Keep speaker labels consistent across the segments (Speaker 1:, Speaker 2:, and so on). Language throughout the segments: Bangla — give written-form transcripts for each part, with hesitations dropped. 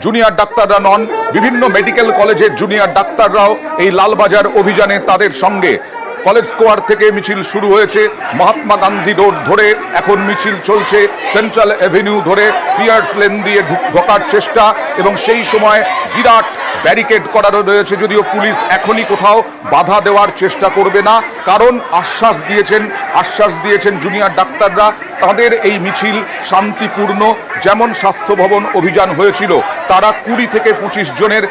Speaker 1: জুনিয়র ডাক্তাররা নন, বিভিন্ন মেডিকেল কলেজের জুনিয়র ডাক্তাররাও এই লালবাজার অভিযানে তাদের সঙ্গে। কলেজ স্কোয়ার থেকে মিছিল শুরু হয়েছে, মহাত্মা গান্ধী রোড ধরে এখন মিছিল চলছে, সেন্ট্রাল এভিনিউ ধরে পিয়ার্স লেন দিয়ে ঢোকার চেষ্টা, এবং সেই সময় বিরাট ব্যারিকেড করা রয়েছে। যদিও পুলিশ এখনই কোথাও বাধা দেওয়ার চেষ্টা করবে না, কারণ আশ্বাস দিয়েছেন জুনিয়র ডাক্তাররা তাদের এই মিছিল শান্তিপূর্ণ। যেমন স্বাস্থ্য ভবন অভিযান হয়েছিল, তারা 20 থেকে 25 জনের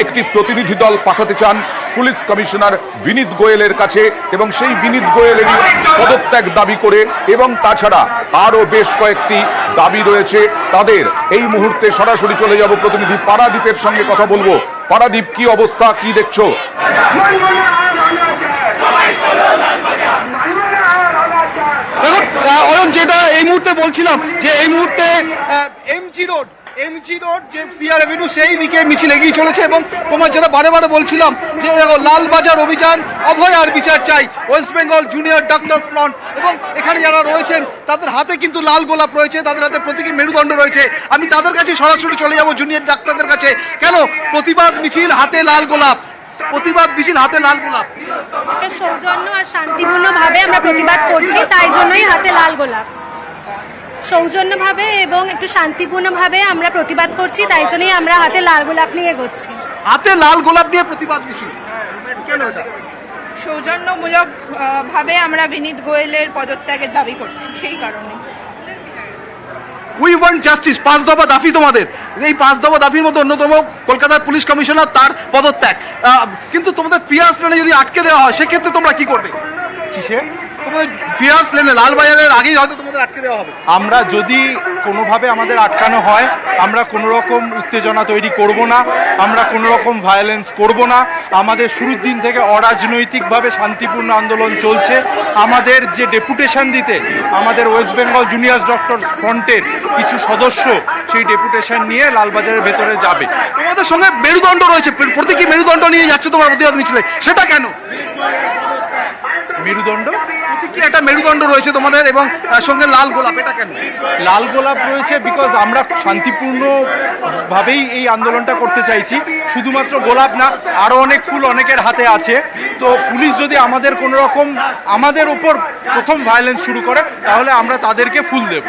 Speaker 1: একটি প্রতিনিধি দল পাঠাতে চান পুলিশ কমিশনার বিনীত গোয়েলের কাছে, এবং সেই বিনীত গোয়েলেরই পদত্যাগ দাবি করে, এবং তাছাড়া আরও বেশ কয়েকটি দাবি রয়েছে তাদের। এই মুহূর্তে সরাসরি চলে যাব প্রতিনিধি পারাদীপের সঙ্গে কথা বলবো। পারাদীপ, কি অবস্থা, কি দেখছো?
Speaker 2: যেটা এই মুহূর্তে বলছিলাম যে এই মুহূর্তে এমজি রোড যে সিআর এভিনিউ সেই দিকে মিছিল এগিয়ে চলেছে, এবং তোমার যেটা বারে বারে বলছিলাম যে দেখো লালবাজার অভিযান, অভয় আর বিচার চাই, West Bengal junior doctors front, এবং এখানে যারা রয়েছেন তাদের হাতে কিন্তু লাল গোলাপ রয়েছে, তাদের হাতে প্রতীকী মেরুদণ্ড রয়েছে। আমি তাদের কাছে সরাসরি চলে যাব, জুনিয়র ডাক্তারদের কাছে। কেন প্রতিবাদ মিছিল হাতে লাল গোলাপ? প্রতিবাদ মিছিল হাতে লাল গোলাপ
Speaker 3: সৌজন্য আর শান্তিপূর্ণভাবে আমরা প্রতিবাদ করছি, তাই জন্যই হাতে লাল গোলাপ। সৌজন্যভাবে এবং একটু শান্তিপূর্ণভাবে আমরা প্রতিবাদ করছি, তাই জন্যই আমরা হাতে লাল গোলাপ নিয়ে এগোচ্ছি।
Speaker 2: হাতে লাল গোলাপ নিয়ে প্রতিবাদ মিছিল কেন?
Speaker 4: সৌজন্যমূলক ভাবে আমরা বিনীত গোয়েলের পদত্যাগের দাবি করছি, সেই কারণে।
Speaker 2: উই ওয়ান্ট জাস্টিস, 5 দফা দাবি তোমাদের। এই 5 দফা দাবির মধ্যে অন্যতম কলকাতার পুলিশ কমিশনার তার পদত্যাগ, কিন্তু তোমাদের ফিয়ার্স লেনে যদি আটকে দেওয়া হয় সেক্ষেত্রে তোমরা কি করবে?
Speaker 5: কিসে?
Speaker 2: তোমাদের ফিয়ার্স লেনে লালবাজারের আগেই হয়তো তোমাদের আটকে দেওয়া হবে।
Speaker 5: আমরা যদি কোনোভাবে আমাদের আটকানো হয়, আমরা কোনো রকম উত্তেজনা তৈরি করব না, আমরা কোনো রকম ভায়োলেন্স করব না। আমাদের শুরুর দিন থেকে অরাজনৈতিকভাবে শান্তিপূর্ণ আন্দোলন চলছে। আমাদের যে ডেপুটেশন দিতে আমাদের ওয়েস্ট বেঙ্গল জুনিয়র ডক্টর ফ্রন্টের কিছু সদস্য সেই ডেপুটেশন নিয়ে লালবাজারের ভেতরে যাবে।
Speaker 2: তোমাদের সঙ্গে মেরুদণ্ড রয়েছে, প্রতীকী মেরুদণ্ড নিয়ে যাচ্ছে তোমার প্রতিবাদ মিছিলে, সেটা কেন?
Speaker 5: মেরুদণ্ড
Speaker 2: প্রতীকী একটা মেরুদণ্ড রয়েছে তোমাদের, এবং সঙ্গে লাল গোলাপ, এটা কেন?
Speaker 5: লাল গোলাপ রয়েছে বিকজ আমরা শান্তিপূর্ণভাবেই এই আন্দোলনটা করতে চাইছি। শুধুমাত্র গোলাপ না, আরও অনেক ফুল অনেকের হাতে আছে। তো পুলিশ যদি আমাদের কোনো রকম আমাদের উপর প্রথম ভায়োলেন্স শুরু করে, তাহলে আমরা তাদেরকে ফুল দেব।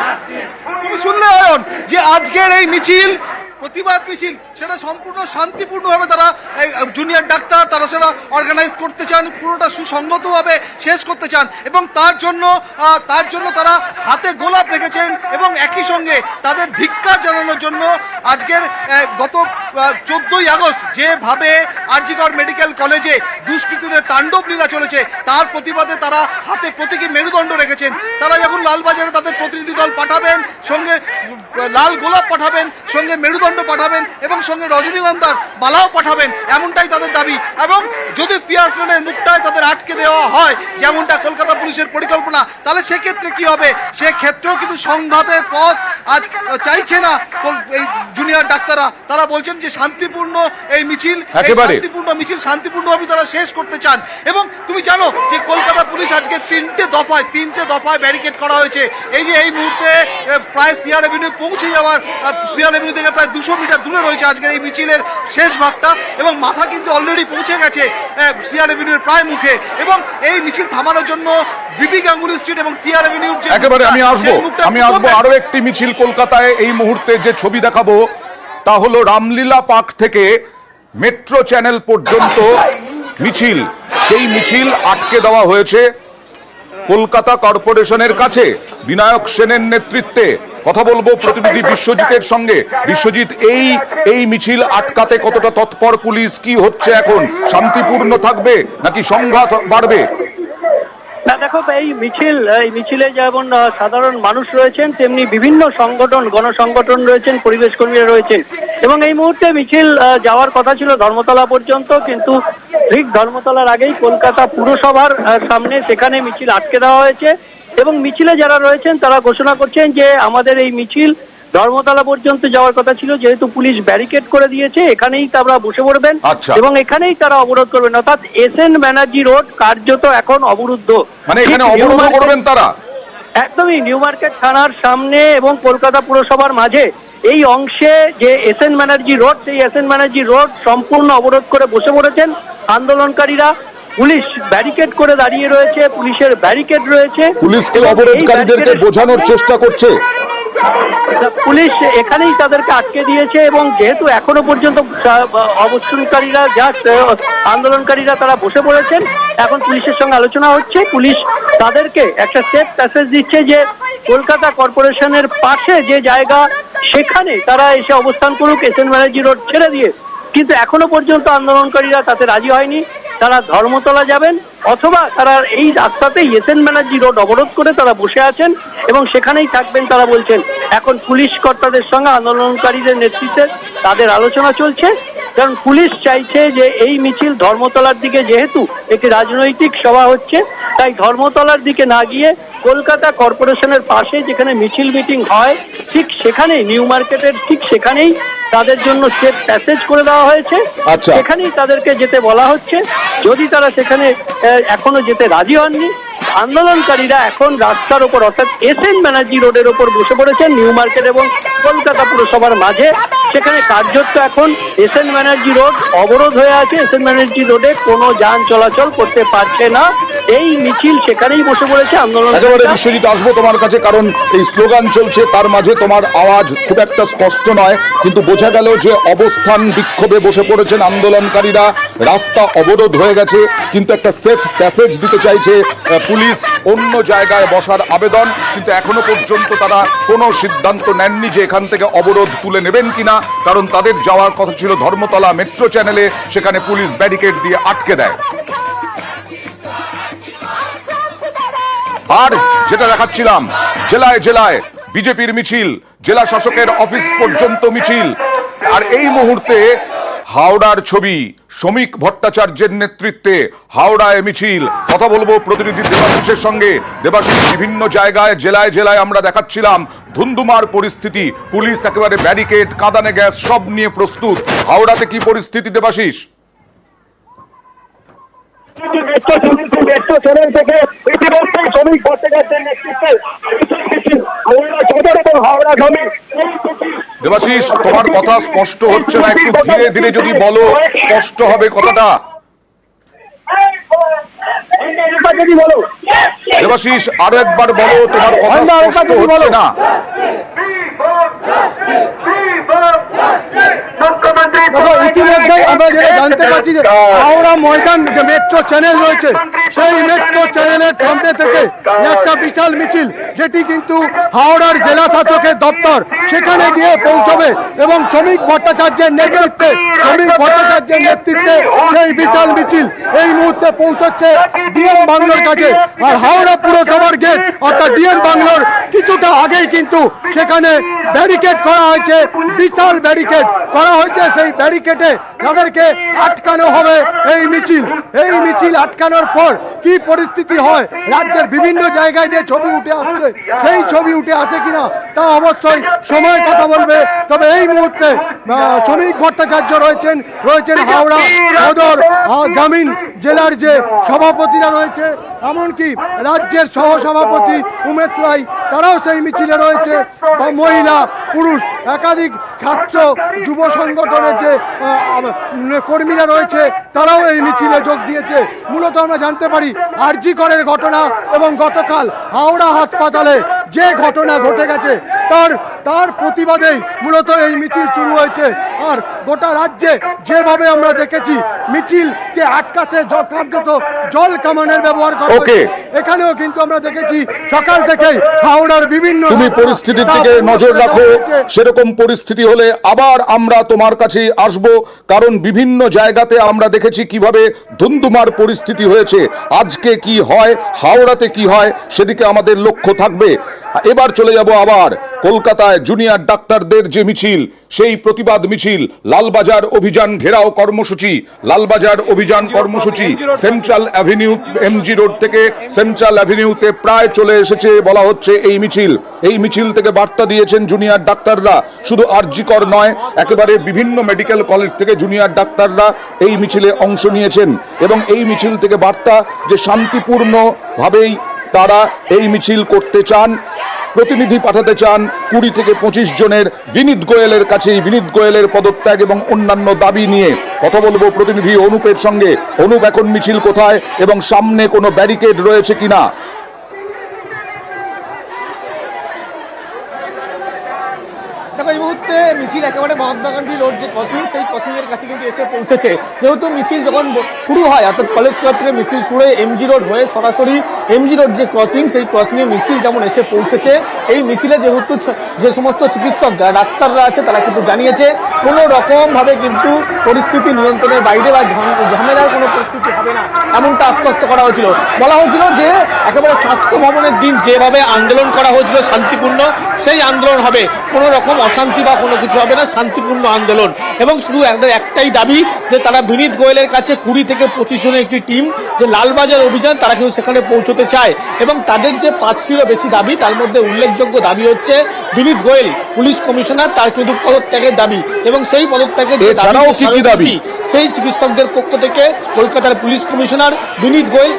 Speaker 2: তুমি শুনলে অয়ন যে আজকের এই মিছিল, প্রতিবাদ মিছিল, সেটা সম্পূর্ণ শান্তিপূর্ণভাবে তারা এই জুনিয়র ডাক্তার তারা সেটা অর্গানাইজ করতে চান, পুরোটা সুসংগতভাবে শেষ করতে চান, এবং তার জন্য তারা হাতে গোলাপ রেখেছেন, এবং একই সঙ্গে তাদের ধিক্কার জানানোর জন্য আজকের গত 14ই আগস্ট যেভাবে আরজিকর মেডিকেল কলেজে দুষ্কৃতীদের তাণ্ডব লীলা চলেছে, তার প্রতিবাদে তারা হাতে প্রতীকী মেরুদণ্ড রেখেছেন। তারা যখন লালবাজারে তাদের প্রতিনিধি দল পাঠাবেন, সঙ্গে লাল গোলাপ পাঠাবেন, সঙ্গে মেরুদণ্ড পাঠাবেন, এবং সঙ্গে রজনীগন্ধার মালাও পাঠাবেন, এমনটাই তাদের দাবি। এবং যদি ফিয়ার্স লেনের মুখটায় তাদের আটকে দেওয়া হয়, যেমনটা কলকাতা পুলিশের পরিকল্পনা, তাহলে সেক্ষেত্রে কি হবে? সেক্ষেত্রেও কিন্তু সংঘাতের পথ আজ চাইছে না এই জুনিয়র ডাক্তাররা। তারা বলছেন যে শান্তিপূর্ণ এই মিছিল, শান্তিপূর্ণভাবে তারা শেষ করতে চান। এবং তুমি জানো যে কলকাতা পুলিশ আজকে 3টে দফায় ব্যারিকেড করা হয়েছে। এই যে এই মুহূর্তে প্রায় সিআর এভিনিউ পৌঁছে যাওয়ার, সিআর এভিনিউ থেকে প্রায় 200 মিটার দূরে রয়েছে আজকের এই মিছিলের শেষ ভাগটা, এবং মাথা কিন্তু অলরেডি পৌঁছে গেছে সিআর এভিনিউর প্রায় মুখে। এবং এই মিছিল থামানোর জন্য বিপি গাঙ্গুলি স্ট্রিট এবং সিআর এভিনিউ
Speaker 1: একেবারে আমি আসবো আরো একটি মিছিল কলকাতায় এই মুহূর্তে যে ছবি দেখাবো তা হলো রামলীলা পার্ক থেকে মেট্রো চ্যানেল পর্যন্ত মিছিল। সেই মিছিল আটকে দেওয়া হয়েছে কলকাতা কর্পোরেশনের কাছে বিনায়ক সেনের নেতৃত্বে। কথা বলবো প্রতিনিধি বিশ্বজিতের সঙ্গে। বিশ্বজিৎ, এই মিছিল আটকাতে কতটা তৎপর পুলিশ? কি হচ্ছে এখন? শান্তিপূর্ণ থাকবে নাকি সংঘাত বাড়বে?
Speaker 6: না দেখো, এই মিছিলে যেমন সাধারণ মানুষ রয়েছেন, তেমনি বিভিন্ন সংগঠন, গণসংগঠন রয়েছেন, পরিবেশ কর্মীরা রয়েছেন, এবং এই মুহূর্তে মিছিল যাওয়ার কথা ছিল ধর্মতলা পর্যন্ত, কিন্তু ঠিক ধর্মতলার আগেই কলকাতা পুরসভার সামনে সেখানে মিছিল আটকে দেওয়া হয়েছে। এবং মিছিলে যারা রয়েছেন তারা ঘোষণা করছেন যে আমাদের এই মিছিল ধর্মতলা পর্যন্ত যাওয়ার কথা ছিল, যেহেতু পুলিশ ব্যারিকেড করে দিয়েছে, এখানেই তারা বসে পড়বেন এবং এখানেই তারা অবরোধ করবেন। অর্থাৎ SN ব্যানার্জি রোড কার্যত এখন অবরুদ্ধ।
Speaker 1: মানে এখানে অবরোধ করবেন তারা?
Speaker 6: একদমই নিউ মার্কেট থানার সামনে এবং কলকাতা পুরসভার মাঝে এই অংশে যে এসএন ব্যানার্জি রোড, সেই এসএন ব্যানার্জি রোড সম্পূর্ণ অবরোধ করে বসে পড়েছেন আন্দোলনকারীরা। পুলিশ ব্যারিকেড করে দাঁড়িয়ে রয়েছে, পুলিশের ব্যারিকেড রয়েছে।
Speaker 1: পুলিশকে অবরোধকারীদেরকে বোঝানোর চেষ্টা করছে।
Speaker 6: পুলিশ এখানেই তাদেরকে আটকে দিয়েছে এবং যেহেতু এখনো পর্যন্ত অবস্থানকারীরা আন্দোলনকারীরা তারা বসে পড়েছেন, এখন পুলিশের সঙ্গে আলোচনা হচ্ছে। পুলিশ তাদেরকে একটা সেফ প্যাসেজ দিচ্ছে যে কলকাতা কর্পোরেশনের পাশে যে জায়গা সেখানে তারা এসে অবস্থান করুক এসএন ব্যানার্জি রোড ছেড়ে দিয়ে। কিন্তু এখনো পর্যন্ত আন্দোলনকারীরা তাতে রাজি হয়নি। তারা ধর্মতলা যাবেন অথবা তারা এই রাস্তাতেই এসএন ব্যানার্জি রোড অবরোধ করে তারা বসে আছেন এবং সেখানেই থাকবেন তারা বলছেন। এখন পুলিশ কর্তাদের সঙ্গে আন্দোলনকারীদের নেতৃত্বে তাদের আলোচনা চলছে, কারণ পুলিশ চাইছে যে এই মিছিল ধর্মতলার দিকে, যেহেতু একটি রাজনৈতিক সভা হচ্ছে, তাই ধর্মতলার দিকে না গিয়ে কলকাতা কর্পোরেশনের পাশে যেখানে মিছিল মিটিং হয় ঠিক সেখানেই, নিউ মার্কেটের ঠিক সেখানেই তাদের জন্য সেফ প্যাসেজ করে দেওয়া হয়েছে।
Speaker 1: আচ্ছা।
Speaker 6: সেখানেই তাদেরকে যেতে বলা হচ্ছে। যদি তারা সেখানে এখনো যেতে রাজি হননি, আন্দোলনকারীরা এখন রাস্তার ওপর অর্থাৎ এসএন ব্যানার্জি রোডের ওপর বসে পড়েছেন নিউ মার্কেট এবং কলকাতা পুরসভার মাঝে। সেখানে কার্যত এখন এসএন ব্যানার্জি রোড অবরোধ হয়ে আছে। এসএন ব্যানার্জি রোডে কোনো যান চলাচল করতে পারছে না। এই মিছিল সেখানেই বসে পড়েছে আন্দোলন।
Speaker 1: একেবারে বিশ্বজিৎ, আসবো তোমার কাছে, কারণ এই স্লোগান চলছে, তার মাঝে তোমার আওয়াজ খুব একটা স্পষ্ট নয়, কিন্তু বোঝা গেল যে অবস্থান বিক্ষোভে বসে পড়েছেন আন্দোলনকারীরা। রাস্তা অবরোধ হয়ে গেছে, কিন্তু একটা সেফ প্যাসেজ দিতে চাইছে পুলিশ। অন্য জায়গায় বসার আবেদন, কিন্তু এখনো পর্যন্ত তারা কোনো সিদ্ধান্ত নেননি যে এখান থেকে অবরোধ তুলে নেবেন কিনা, কারণ তাদের যাওয়ার কথা ছিল ধর্মতলা মেট্রো চ্যানেলে, সেখানে পুলিশ ব্যারিকেড দিয়ে আটকে দেয়। আর যেটা দেখাচ্ছিলাম, জেলায় জেলায় বিজেপির মিছিল, জেলা শাসকের অফিস পর্যন্ত মিছিল। আর এই মুহূর্তে হাওড়ার ছবি, শ্রমিক ভট্টাচার্যের নেতৃত্বে হাওড়ায় মিছিল। কথা বলবো প্রতিনিধি দেবাশিসের সঙ্গে। দেবাশিস, বিভিন্ন জায়গায় জেলায় জেলায় আমরা দেখাচ্ছিলাম ধুন্ধুমার পরিস্থিতি, পুলিশ একেবারে ব্যারিকেড, কাঁদানে গ্যাস সব নিয়ে প্রস্তুত। হাওড়াতে কি পরিস্থিতি দেবাশিস?
Speaker 7: মেট্রো চ্যানেল থেকে ইতিমধ্যে শ্রমিক ভট্টাচার্যের নেতৃত্বে হাওড়াগামী।
Speaker 1: দেবাশিস, তোমার কথা স্পষ্ট হচ্ছে না, একটু ধীরে ধীরে যদি বলো স্পষ্ট হবে কথাটা। দেবাশিস, আরো একবার বলো, তোমার কথা স্পষ্ট হচ্ছে না।
Speaker 2: ইতিমধ্যে আমরা যেটা জানতে পারছি যে হাওড়া ময়দান যে মেট্রো চ্যানেল রয়েছে, সেই মেট্রো চ্যানেলের সামনে থেকে একটা বিশাল মিছিল, যেটি কিন্তু হাওড়ার জেলা শাসকের দপ্তর সেখানে গিয়ে পৌঁছবে এবং শ্রমিক ভট্টাচার্যের নেতৃত্বে সেই বিশাল মিছিল এই মুহূর্তে পৌঁছচ্ছে ডিএম বাংলোর কাছে। আর হাওড়া পুরসভার গেট অর্থাৎ ডিএম বাংলোর কিছুটা আগেই কিন্তু সেখানে ব্যারিকেড করা হয়েছে, বিশাল ব্যারিকেড করা হয়েছে। সেই ব্যারিকেডে তাদেরকে আটকানো হবে এই মিছিল আটকানোর পর কি পরিস্থিতি হয়, রাজ্যের বিভিন্ন জায়গায় যে ছবি উঠে আসছে সেই ছবি উঠে আসে কিনা তা অবশ্যই সময় কথা বলবে। তবে এই মুহূর্তে শ্রমিক ভট্টাচার্য রয়েছেন হাওড়া সদর গ্রামীণ জেলার যে সভাপতিরা রয়েছে, এমনকি রাজ্যের সহসভাপতি উমেশ রায়, তারাও সেই মিছিলে রয়েছে। মহিলা পুরুষ একাধিক ছাত্র যুব সংগঠনের যে কর্মীরা রয়েছে তারাও এই মিছিলে যোগ দিয়েছে। মূলত আমরা জানতে পারি আরজি করের ঘটনা এবং গতকাল হাওড়া হাসপাতালে যে ঘটনা ঘটে গেছে তার প্রতিবাদেই মূলত এই মিছিল শুরু হয়েছে। আর গোটা রাজ্যে যেভাবে আমরা দেখেছি মিছিলকে আটকাতে কার্যত জল কামানের ব্যবহার করা হয়েছে, এখানেও কিন্তু আমরা দেখেছি সকাল থেকেই হাওড়ার বিভিন্ন
Speaker 1: পরিস্থিতির দিকে নজর রাখো। সেরকম পরিস্থিতি হলে আবার আমরা তোমার কাছে আসব, কারণ বিভিন্ন জায়গাতে আমরা দেখেছি কিভাবে ধুন্ধুমার পরিস্থিতি হয়েছে। আজকে কি হয়, হাওড়াতে কি হয়, সেদিকে আমাদের লক্ষ্য থাকবে। এবার চলে যাব আবার কলকাতায় জুনিয়র ডাক্তারদের যে মিছিল, সেই প্রতিবাদ মিছিল, লালবাজার অভিযান ঘেরাও কর্মসূচি। লালবাজার অভিযান কর্মসূচি সেন্ট্রাল অ্যাভিনিউ, এমজি রোড থেকে সেন্ট্রাল অ্যাভিনিউতে প্রায় চলে এসেছে বলা হচ্ছে এই মিছিল থেকে বার্তা দিয়েছেন জুনিয়র ডাক্তাররা। শুধু আরজি কর নয়, একেবারে বিভিন্ন মেডিকেল কলেজ থেকে জুনিয়র ডাক্তাররা এই মিছিলে অংশ নিয়েছেন এবং এই মিছিল থেকে বার্তা যে শান্তিপূর্ণভাবেই তারা এই মিছিল করতে চান। প্রতিনিধি পাঠাতে চান 20 থেকে 25 জনের বিনীত গোয়েলের কাছেই বিনীত গোয়েলের পদত্যাগ এবং অন্যান্য দাবি নিয়ে কথা বলবো প্রতিনিধি অনুপের সঙ্গে। অনুপ, এখন মিছিল কোথায় এবং সামনে কোনো ব্যারিকেড রয়েছে কিনা?
Speaker 8: দেখো, এই মুহূর্তে মিছিল একেবারে মহাত্মা গান্ধী রোড যে ক্রসিং, সেই ক্রসিং এর কাছে কিন্তু এসে পৌঁছেছে। যেহেতু মিছিল যখন শুরু হয়, অর্থাৎ কলেজ স্কোয়ার থেকে মিছিল শুরু হয়ে এমজি রোড হয়ে সরাসরি এমজি রোড যে ক্রসিং, সেই ক্রসিং এ মিছিল যেমন এসে পৌঁছেছে, এই মিছিলে যেহেতু যে সমস্ত চিকিৎসক যারা ডাক্তাররা আছে তারা কিন্তু জানিয়েছে কোনো রকম ভাবে কিন্তু পরিস্থিতি নিয়ন্ত্রণের বাইরে বা ঝামেলার কোনো পরিস্থিতি হবে না, এমনটা আশ্বস্ত করা হয়েছিল। বলা হয়েছিল যে একেবারে স্বাস্থ্য ভবনের দিন যেভাবে আন্দোলন করা হয়েছিল শান্তিপূর্ণ, সেই আন্দোলন হবে, কোনো রকম অশান্তি বা কোনো কিছু হবে না, শান্তিপূর্ণ আন্দোলন। এবং শুধু একটাই দাবি যে তারা বিনীত গোয়েলের কাছে 20 থেকে 25 জনের একটি টিম যে লালবাজার অভিযান, তারা কিন্তু সেখানে পৌঁছতে চায়। এবং তাদের যে 5টিরও বেশি দাবি, তার মধ্যে উল্লেখযোগ্য দাবি হচ্ছে বিনীত গোয়েল পুলিশ কমিশনার, তার কিন্তু পদত্যাগের দাবি। এবং সেই পদত্যাগের যে দাবি, সেই চিকিৎসকদের পক্ষ থেকে কলকাতার পুলিশ কমিশনার বিনীত গোয়েল,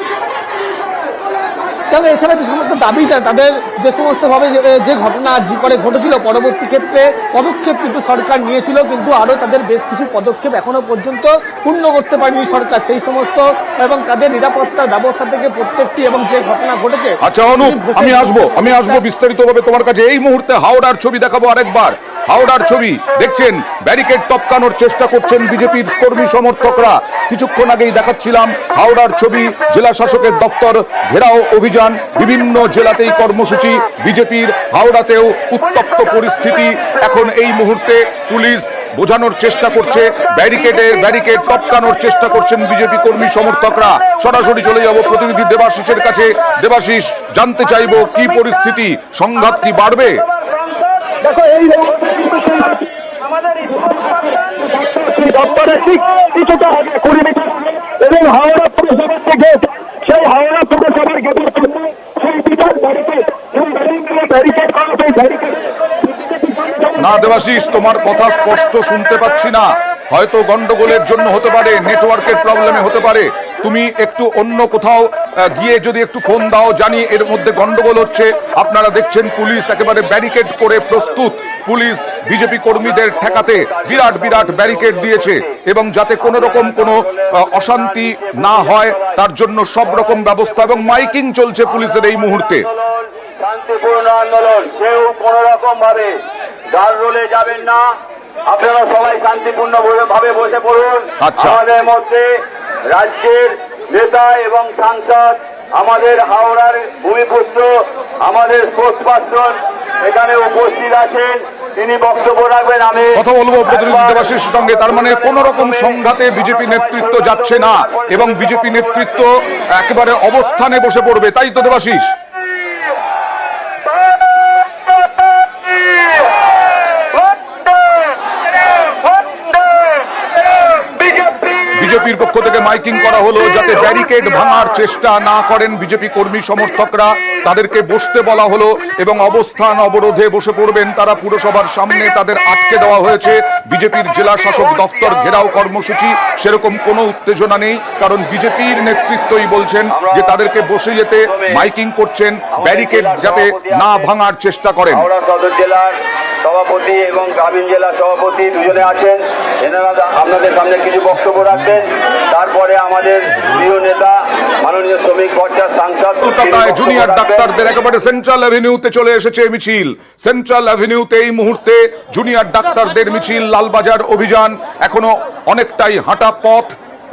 Speaker 8: তবে এছাড়া যে সমস্ত দাবি তাদের যে সমস্ত ভাবে যে ঘটনা জি করে ঘটেছিল, পরবর্তী ক্ষেত্রে পদক্ষেপ কিন্তু সরকার নিয়েছিল, কিন্তু আরও তাদের বেশ কিছু পদক্ষেপ এখনো পর্যন্ত পূর্ণ করতে পারেনি সরকার, সেই সমস্ত এবং তাদের নিরাপত্তার ব্যবস্থা থেকে প্রত্যেকটি এবং যে ঘটনা ঘটেছে।
Speaker 1: আচ্ছা অনুপ, আমি আসবো বিস্তারিতভাবে তোমার কাছে। এই মুহূর্তে হাওড়ার ছবি দেখাবো আরেকবার। হাওড়ার ছবি দেখছেন, ব্যারিকেড টপকানোর চেষ্টা করছেন বিজেপির কর্মী সমর্থকরা। কিছুক্ষণ আগেই দেখাচ্ছিলাম হাওড়ার ছবি, জেলা শাসকের দপ্তর ঘেরাও অভিযান, বিভিন্ন জেলাতেই কর্মসূচি বিজেপির। হাওড়াতেও উত্তপ্ত পরিস্থিতি। এখন এই মুহূর্তে পুলিশ বোঝানোর চেষ্টা করছে, ব্যারিকেড টপকানোর চেষ্টা করছেন বিজেপি কর্মী সমর্থকরা। সরাসরি চলে যাব প্রতিনিধি দেবাশিসের কাছে। দেবাশিস, জানতে চাইবো কি পরিস্থিতি, সংঘাত কি বাড়বে?
Speaker 7: দেখো, এই দপ্তরে ঠিক কিছুটা আগে 20 মিটার এবং হাওড়া পুরসভার থেকে সেই হাওড়া পুরসভার গেটের সামনে সেই বিশাল ব্যারিকেড করা, সেই ব্যারিকেড
Speaker 1: না দেবাশিস, তোমার কথা স্পষ্ট শুনতে পাচ্ছি না। হয়তো গন্ডগোলের জন্য হতে পারে, নেটওয়ার্কের প্রবলেমে হতে পারে। তুমি একটু অন্য কোথাও গিয়ে যদি একটু ফোন দাও, জানি এর মধ্যে গন্ডগোল হচ্ছে। আপনারা দেখছেন পুলিশ একেবারে ব্যারিকেড করে প্রস্তুত। পুলিশ বিজেপি কর্মীদের ঠেকাতে বিরাট ব্যারিকেড দিয়েছে এবং যাতে কোনো রকম কোনো অশান্তি না হয় তার জন্য সব রকম ব্যবস্থা এবং মাইকিং চলছে পুলিশের এই মুহূর্তে।
Speaker 9: শান্তিপূর্ণ আন্দোলন, কেউ কোন রকম ভাবে গাল রোলে যাবেন না। আপনারা সবাই শান্তিপূর্ণ ভাবে বসে পড়ুন। আমাদের মধ্যে রাজ্যের নেতা এবং সাংসদ, আমাদের হাওড়ার ভূমিপুত্র, আমাদের স্পোর্টস পার্সন এখানে উপস্থিত আছেন, তিনি বক্তব্য রাখবেন। আমি
Speaker 1: কথা বলবো প্রতিনিধি দেবাশিসের সঙ্গে। তার মানে কোন রকম সংঘাতে বিজেপি নেতৃত্ব যাচ্ছে না এবং বিজেপি নেতৃত্ব একেবারে অবস্থানে বসে পড়বে, তাই তো দেবাশিস? বিজেপির পক্ষ থেকে মাইকিং করা হলো যাতে ব্যারিকেড ভাঙার চেষ্টা না করেন বিজেপি কর্মী সমর্থকরা। তাদেরকে বসতে বলা হলো এবং অবস্থান অবরোধে বসে পড়বেন তারা। পুরসভার সামনে তাদের আটকে দেওয়া হয়েছে। বিজেপির জেলা শাসক দপ্তর ঘেরাও কর্মসূচি, সেরকম কোনো উত্তেজনা নেই, কারণ বিজেপির নেতৃত্বই বলছেন যে তাদেরকে বসে যেতে মাইকিং করছেন, ব্যারিকেড যাতে না ভাঙার চেষ্টা করেন।
Speaker 9: হাওড়া সদর জেলার সভাপতি এবং গ্রামীণ জেলা সভাপতি দুজনে আছেন, এনারা আপনাদের সামনে কিছু বক্তব্য রাখবেন। তারপরে আমাদের প্রিয় নেতা মাননীয় শ্রমিক ভট্টাচার্য সাংসদ।
Speaker 1: কলকাতায় জুনিয়র ডাক্তারদের একেবারে সেন্ট্রাল অ্যাভিনিউতে চলে এসেছে মিছিল। সেন্ট্রাল অ্যাভিনিউতে এই মুহূর্তে জুনিয়র ডাক্তারদের মিছিল, লালবাজার অভিযান। এখনো অনেকটাই হাঁটা পথ।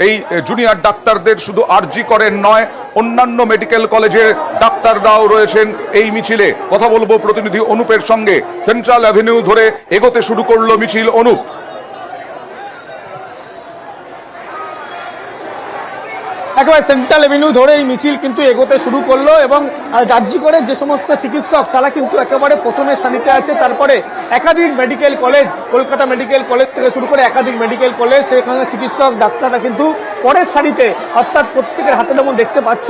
Speaker 1: এই জুনিয়র ডাক্তারদের শুধু আরজি করেন নয়, অন্যান্য মেডিকেল কলেজের ডাক্তাররাও রয়েছেন এই মিছিলে। কথা বলবো প্রতিনিধি অনুপের সঙ্গে। সেন্ট্রাল অ্যাভিনিউ ধরে এগোতে শুরু করলো মিছিল। অনুপ,
Speaker 8: একেবারে সেন্ট্রাল এভিনিউ ধরে এই মিছিল কিন্তু এগোতে শুরু করলো এবং রাজ্যি করে যে সমস্ত চিকিৎসক তারা কিন্তু একেবারে প্রথমের সারিতে আছে। তারপরে একাধিক medical college, Kolkata medical college থেকে শুরু করে একাধিক মেডিকেল কলেজ, সেখানে চিকিৎসক ডাক্তাররা কিন্তু পরের সারিতে, অর্থাৎ প্রত্যেকের হাতে যেমন দেখতে পাচ্ছ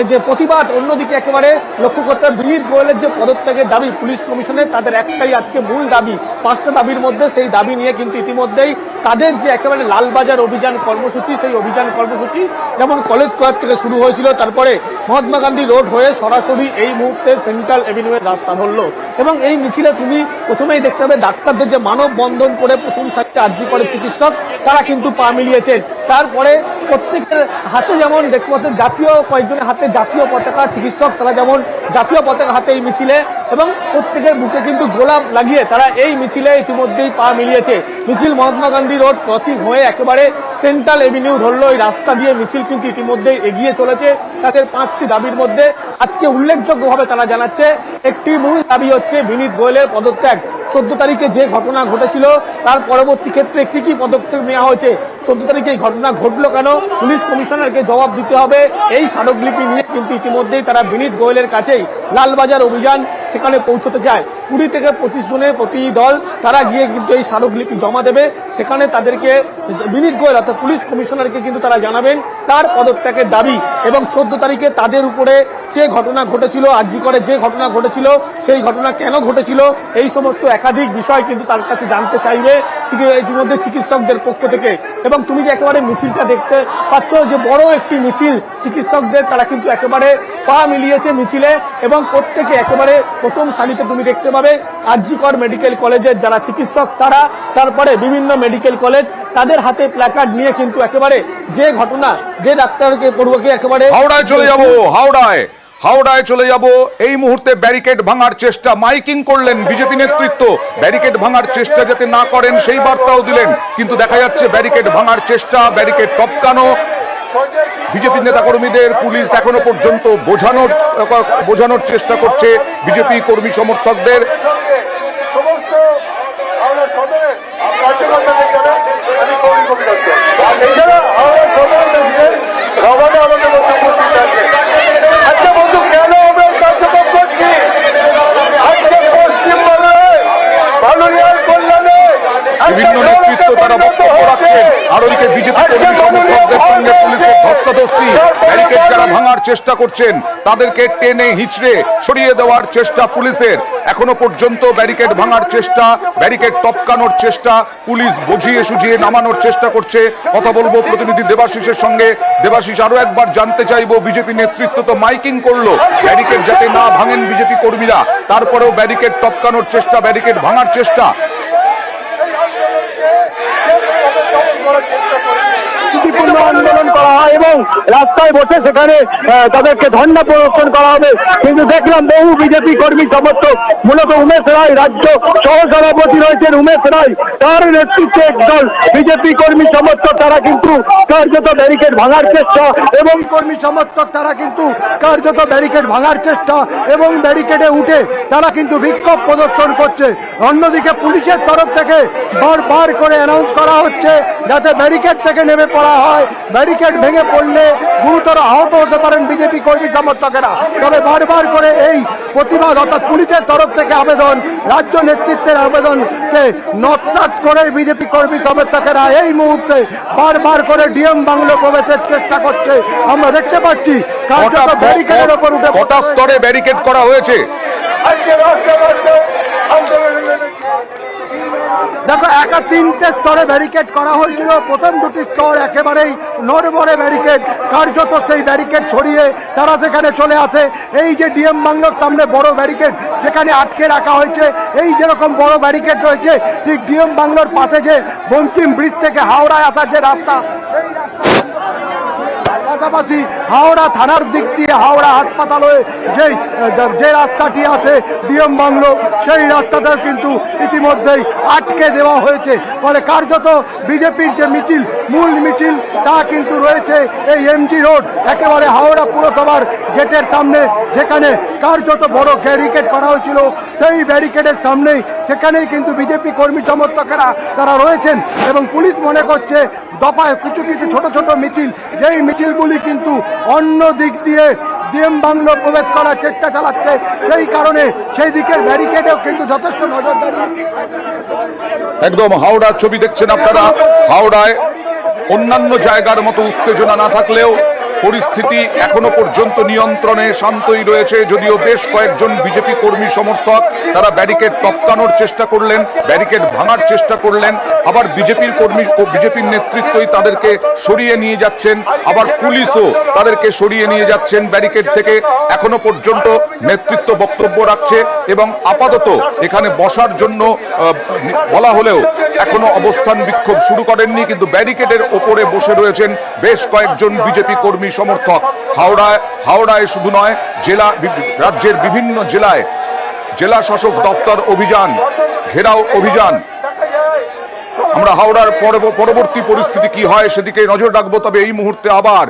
Speaker 8: যে প্রতিবাদ। অন্যদিকে একেবারে লক্ষ্য করতে হবে বিনীত গোয়েলের যে পদত্যাগের দাবি পুলিশ কমিশনের, তাদের একটাই আজকে মূল দাবি। 5টা দাবির মধ্যে সেই দাবি নিয়ে কিন্তু ইতিমধ্যেই তাদের যে একেবারে লালবাজার অভিযান কর্মসূচি, সেই অভিযান কর্মসূচি যেমন কলেজ স্কোয়ার থেকে শুরু হয়েছিল, তারপরে মহাত্মা গান্ধী রোড হয়ে সরাসরি এই মুহূর্তে সেন্ট্রাল এভিনিউয়ের রাস্তা ধরলো। এবং এই মিছিলে তুমি প্রথমেই দেখতে হবে ডাক্তারদের যে মানববন্ধন করে প্রথম সারিতে আর্জি করে চিকিৎসক তারা কিন্তু পা মিলিয়েছেন। তারপরে প্রত্যেকের হাতে যেমন দেখতে পাচ্ছেন জাতীয়, কয়েকজনের হাতে জাতীয় পতাকা, চিকিৎসক তারা যেমন জাতীয় পতাকা হাতে এই মিছিলে, এবং প্রত্যেকের বুকে কিন্তু গোলাপ লাগিয়ে তারা এই মিছিলে ইতিমধ্যেই পা মিলিয়েছে। মিছিল মহাত্মা গান্ধী রোড ক্রসিং হয়ে একেবারে সেন্ট্রাল এভিনিউ ধরলো। এই রাস্তা দিয়ে মিছিল কিন্তু ইতিমধ্যেই এগিয়ে চলেছে। তাদের 5টি দাবির মধ্যে আজকে উল্লেখযোগ্যভাবে তারা জানাচ্ছে একটি মূল দাবি হচ্ছে বিনীত গোয়েলের পদত্যাগ। 14 তারিখে যে ঘটনা ঘটেছিল তার পরবর্তী ক্ষেত্রে কি কি পদক্ষেপ নেওয়া হয়েছে, 14 তারিখে এই ঘটনা ঘটলো কেন, পুলিশ কমিশনারকে জবাব দিতে হবে, এই স্মারকলিপি নিয়ে কিন্তু ইতিমধ্যেই তারা বিনীত গোয়েলের কাছেই লালবাজার অভিযান সেখানে পৌঁছতে চায়। 20 থেকে 25 জনের প্রতিনিধি দল তারা গিয়ে কিন্তু এই স্মারকলিপি জমা দেবে। সেখানে তাদেরকে বিনীত গোয়েল অর্থাৎ পুলিশ কমিশনারকে কিন্তু তারা জানাবেন তার পদত্যাগের দাবি, এবং 14 তারিখে তাদের উপরে যে ঘটনা ঘটেছিল, আরজি করে যে ঘটনা ঘটেছিল সেই ঘটনা কেন ঘটেছিল, এই সমস্ত একাধিক বিষয় কিন্তু তার কাছে জানতে চাইবে ইতিমধ্যে চিকিৎসকদের পক্ষ থেকে। এবং তুমি যে একেবারে মিছিলটা দেখতে পাচ্ছ যে বড় একটি মিছিল চিকিৎসকদের, তারা কিন্তু একেবারে পা মিলিয়েছে মিছিলে, এবং প্রত্যেকে একেবারে প্রথম সারিতে তুমি দেখতে পাবে আরজি কর মেডিকেল কলেজের যারা চিকিৎসক তারা, তারপরে বিভিন্ন মেডিকেল কলেজ তাদের হাতে প্ল্যাকার্ড নিয়ে কিন্তু একেবারে যে ঘটনা, যে ডাক্তারকে পড়ুয়াকে একেবারে
Speaker 1: হাওড়ায় চলে যাব, হাওড়ায় চলে যাব। এই মুহূর্তে ব্যারিকেড ভাঙার চেষ্টা, মাইকিং করলেন বিজেপি নেতৃত্ব, ব্যারিকেড ভাঙার চেষ্টা যাতে না করেন সেই বার্তাও দিলেন, কিন্তু দেখা যাচ্ছে ব্যারিকেড ভাঙার চেষ্টা, ব্যারিকেড টপকানো। বিজেপি নেতাকর্মীদের পুলিশ এখনো পর্যন্ত বোঝানোর চেষ্টা করছে বিজেপি কর্মী সমর্থকদের। বিভিন্ন নেতৃত্ব তারা বক্তব্য রাখছেন, আর ওদিকে বিজেপি কর্মী সমর্থকদের সঙ্গে পুলিশের ধস্তাধস্তি। ব্যারিকেড যারা ভাঙার চেষ্টা করছেন তাদেরকে টেনে হিঁচড়ে সরিয়ে দেওয়ার চেষ্টা পুলিশের। এখনো পর্যন্ত ব্যারিকেড ভাঙার চেষ্টা, ব্যারিকেড টপকানোর চেষ্টা, পুলিশ বুঝিয়ে সুঝিয়ে নামানোর চেষ্টা করছে। কথা বলবো প্রতিনিধি দেবাশিসের সঙ্গে। দেবাশিস, আরো একবার জানতে চাইবো, বিজেপি নেতৃত্ব তো মাইকিং করলো ব্যারিকেড যাতে না ভাঙেন বিজেপি কর্মীরা, তারপরেও ব্যারিকেড টপকানোর চেষ্টা, ব্যারিকেড ভাঙার চেষ্টা।
Speaker 7: শান্তিপূর্ণ আন্দোলন করা হয় এবং রাস্তায় বসে সেখানে তাদেরকে ধর্ণা প্রদর্শন করা হবে, কিন্তু দেখলাম বহু বিজেপি কর্মী সমর্থক, মূলত উমেশ রায় রাজ্য সহ সভাপতি রয়েছেন উমেশ রায়, তার নেতৃত্বে একদল বিজেপি কর্মী সমর্থক তারা কিন্তু কার্যত ব্যারিকেড ভাঙার চেষ্টা এবং কর্মী সমর্থক তারা কিন্তু কার্যত ব্যারিকেড ভাঙার চেষ্টা এবং ব্যারিকেডে উঠে তারা কিন্তু বিক্ষোভ প্রদর্শন করছে। অন্যদিকে পুলিশের তরফ থেকে বারবার করে অ্যানাউন্স করা হচ্ছে যাতে ব্যারিকেড থেকে নেমে পড়া হয়, ব্যারিকেড ভেঙে পড়লে গুরুতর আহত হতে পারেন বিজেপি কর্মী সমর্থকেরা। তবে বারবার করে এই প্রতিবাদ অর্থাৎ পুলিশের তরফ থেকে আবেদন, রাজ্য নেতৃত্বের আবেদনকে নস্যাৎ করে বিজেপি কর্মী সমর্থকেরা এই মুহূর্তে বারবার করে ডিএম বাংলো প্রবেশের চেষ্টা করছে। আমরা দেখতে পাচ্ছি ব্যারিকেডের ওপর উঠে
Speaker 1: কটা স্তরে ব্যারিকেড করা হয়েছে।
Speaker 7: দেখো, 3টে স্তরে ব্যারিকেড করা হয়েছিল। প্রথম 2টি স্তর একেবারেই নড়বড়ে ব্যারিকেড, কার্যত সেই ব্যারিকেড ছড়িয়ে তারা সেখানে চলে আসে। এই যে ডিএম বাংলোর সামনে বড় ব্যারিকেড যেখানে আটকে রাখা হয়েছে, এই যেরকম বড় ব্যারিকেড রয়েছে ঠিক ডিএম বাংলোর পাশে যে বঙ্কিম ব্রিজ থেকে হাওড়ায় আসার যে রাস্তা, পাশাপাশি হাওড়া থানার দিক দিয়ে হাওড়া হাসপাতাল হয়ে যে রাস্তাটি আছে ডিএম বাংলো, সেই রাস্তাটাও কিন্তু ইতিমধ্যেই আটকে দেওয়া হয়েছে। ফলে কার্যত বিজেপির যে মিছিল, মূল মিছিল তা কিন্তু রয়েছে এই এমজি রোড একেবারে হাওড়া পুরসভার গেটের সামনে, যেখানে কার্যত বড় ব্যারিকেড করা হয়েছিল। সেই ব্যারিকেডের সামনেই সেখানেই কিন্তু বিজেপি কর্মী সমর্থকেরা তারা রয়েছেন এবং পুলিশ মনে করছে দফায় কিছু কিছু ছোট ছোট মিছিল, যেই মিছিলগুলি কিন্তু অন্য দিক দিয়ে ডিএম বাংলো প্রবেশ করার চেষ্টা চালাচ্ছে, সেই কারণে সেই দিকের ব্যারিকেডেও কিন্তু যথেষ্ট নজরদারি।
Speaker 1: একদম হাওড়ার ছবি দেখছেন আপনারা। হাওড়ায় অন্যান্য জায়গার মতো উত্তেজনা না থাকলেও পরিস্থিতি এখনো পর্যন্ত নিয়ন্ত্রণে, শান্তই রয়েছে, যদিও বেশ কয়েকজন বিজেপি কর্মী সমর্থক তারা ব্যারিকেড টপকানোর চেষ্টা করলেন, ব্যারিকেড ভাঙার চেষ্টা করলেন, আবার বিজেপির নেতৃত্বই তাদেরকে সরিয়ে নিয়ে যাচ্ছেন, আবার পুলিশও তাদেরকে সরিয়ে নিয়ে যাচ্ছেন ব্যারিকেড থেকে। এখনো পর্যন্ত নেতৃত্ব বক্তব্য রাখছে এবং আপাতত এখানে বসার জন্য বলা হলেও এখনো অবস্থান বিক্ষোভ শুরু করেননি, কিন্তু ব্যারিকেডের ওপরে বসে রয়েছেন বেশ কয়েকজন বিজেপি কর্মী সমর্থক। হাওড়ায় শুধু নয়, রাজ্যের বিভিন্ন জেলায় জেলা শাসক দফতর অভিযান, ঘেরাও অভিযান। আমরা হাওড়ার পরবর্তী পরিস্থিতি কি হয় সেদিকে নজর রাখবো। তবে এই মুহূর্তে আবার